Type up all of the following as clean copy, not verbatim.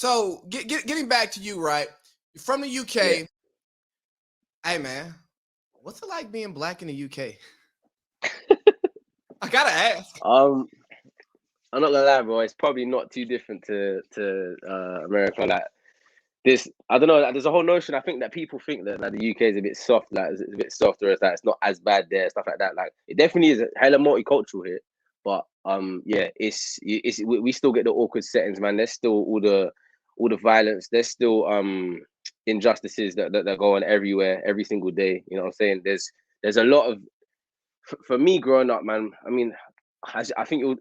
So getting back to you, right? You're from the UK. Yeah. Hey man, what's it like being black in the UK? I gotta ask. Um, I'm not gonna lie, bro. It's probably not too different to America. Like this, I don't know. Like, there's a whole notion. I think that people think that like the UK is a bit soft, like it's a bit softer. It's like it's not as bad there, stuff like that. Like it definitely is hella multicultural here. But yeah, it's we still get the awkward settings, man. There's still all the violence. There's still injustices that go on everywhere, every single day. You know what I'm saying? There's a lot of for me growing up, man. I mean, I think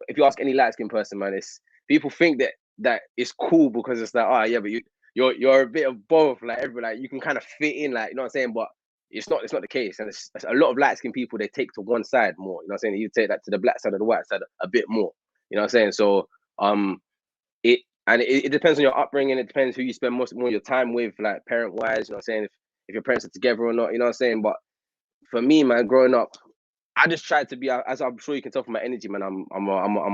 if you ask any light skinned person, man, it's people think that it's cool because it's like, oh yeah, but you're a bit of both. Like every like you can kind of fit in, like you know what I'm saying, but. It's not the case, and it's a lot of light skinned people they take to one side more. You know what I'm saying? You take that to the black side or the white side a bit more. You know what I'm saying? So it it depends on your upbringing. It depends who you spend more of your time with, like parent wise. You know what I'm saying? If your parents are together or not. You know what I'm saying? But for me, man, growing up, I just tried to be, as I'm sure you can tell from my energy, man. I'm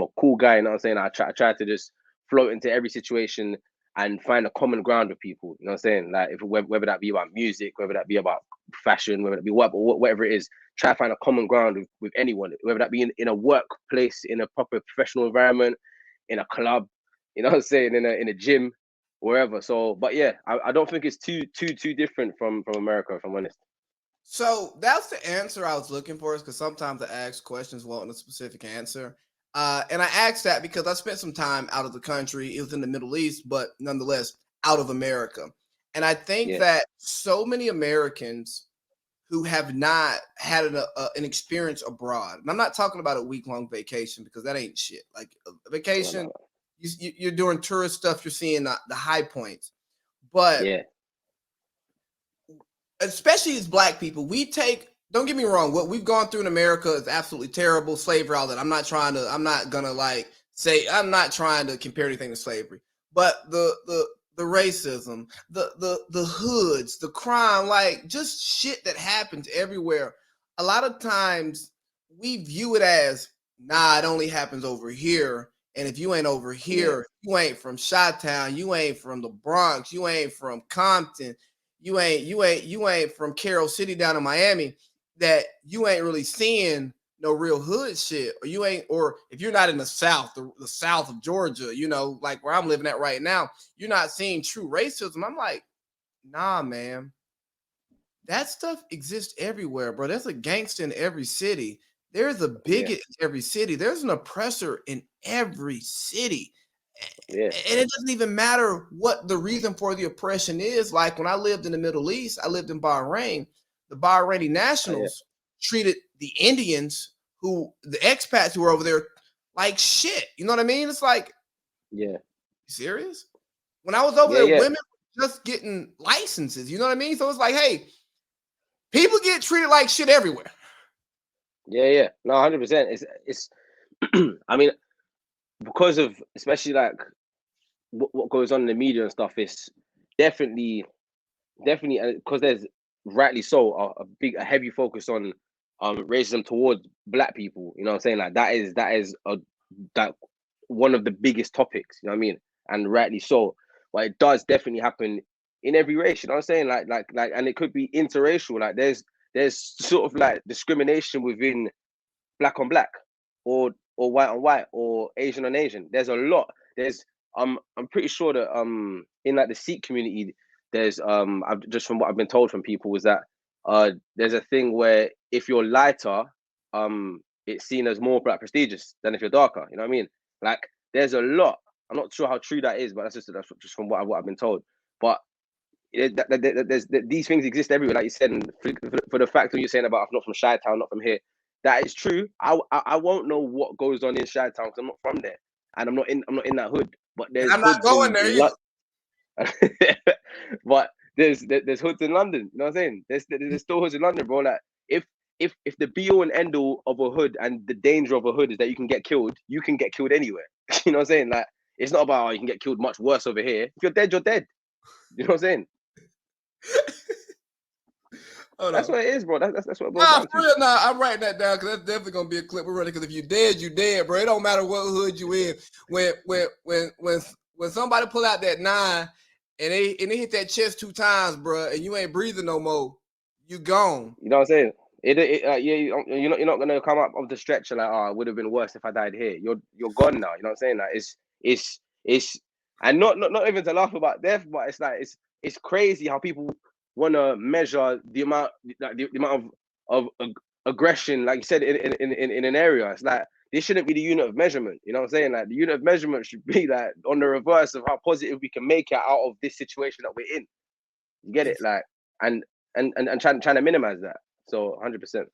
a cool guy. You know what I'm saying? I try to just float into every situation and find a common ground with people. You know what I'm saying? Like whether that be about music, whether that be about fashion, whether that be whatever it is, try to find a common ground with anyone. Whether that be in a workplace, in a proper professional environment, in a club. You know what I'm saying? In a gym, wherever. So, but yeah, I don't think it's too different from America, if I'm honest. So that's the answer I was looking for. Is because sometimes I ask questions wanting a specific answer. And I asked that because I spent some time out of the country. It was in the Middle East, but nonetheless out of America. And I think Yeah, that so many Americans who have not had an experience abroad, and I'm not talking about a week-long vacation because that ain't shit. Like a no, vacation, no, you're doing tourist stuff, you're seeing the high points. But yeah, especially as black people, we take, don't get me wrong, what we've gone through in America is absolutely terrible. Slavery, all that. I'm not gonna like say, I'm not trying to compare anything to slavery, but the racism, the hoods, the crime, like just shit that happens everywhere. A lot of times we view it as, nah, it only happens over here. And if you ain't over yeah, here, you ain't from Chi-Town, you ain't from the Bronx, you ain't from Compton, you ain't from Carroll City down in Miami, that you ain't really seeing no real hood shit, or you ain't, or if you're not in the South, the South of Georgia, like where I'm living at right now, you're not seeing true racism. I'm like, nah, man, that stuff exists everywhere, bro. There's a gangster in every city. There's a yeah, bigot in every city. There's an oppressor in every city. yeah, And it doesn't even matter what the reason for the oppression is. Like when I lived in the Middle East, I lived in Bahrain. The Bahraini yeah, nationals treated the Indians, the expats who were over there, like shit. You know what I mean? It's like, yeah, you serious? When I was over yeah, there, yeah, women were just getting licenses. You know what I mean? So it's like, hey, people get treated like shit everywhere. yeah. No, 100%. It's. I mean, because of especially like what goes on in the media and stuff, it's definitely definitely because there's rightly so a heavy focus on racism towards black people. You know what I'm saying? Like that is that one of the biggest topics. You know what I mean? And rightly so. But it does definitely happen in every race. You know what I'm saying? Like, and it could be interracial. Like there's sort of like discrimination within black on black, or white on white, or Asian on Asian. There's a lot. There's I'm pretty sure that in like the Sikh community, there's I've just from what I've been told from people is that there's a thing where if you're lighter, it's seen as more like prestigious than if you're darker. You know what I mean? Like there's a lot. I'm not sure how true that is, but that's just from what I've been told. But these things exist everywhere, like you said. And for the fact that you're saying about I'm not from Chi-Town, not from here, that is true. I won't know what goes on in Chi-Town because I'm not from there, and I'm not in that hood. But And there's I'm not hoods going in there either. but there's hoods in London. You know what I'm saying? There's still hoods in London, bro. Like if the be all and end all of a hood and the danger of a hood is that you can get killed, you can get killed anywhere. You know what I'm saying? Like it's not about you can get killed much worse over here. If you're dead, you're dead. You know what I'm saying? Hold That's on. what it is, bro. That's what it boils Nah, down for to. real, nah, I'm writing that down because that's definitely gonna be a clip we're running. Because if you dead, you dead, bro. It don't matter what hood you in. When when somebody pull out that 9 and they hit that chest 2 times, bro, and you ain't breathing no more, you gone. You know what I'm saying? You're not gonna come up off the stretcher like, oh, it would have been worse if I died here. You're gone now. You know what I'm saying? Like it's and not even to laugh about death, but it's like it's crazy how people want to measure the amount the amount of aggression, like you said, in an area. It's like this shouldn't be the unit of measurement. You know what I'm saying? Like the unit of measurement should be like on the reverse of how positive we can make it out of this situation that we're in. You get it? Like and trying to minimize that. So 100%.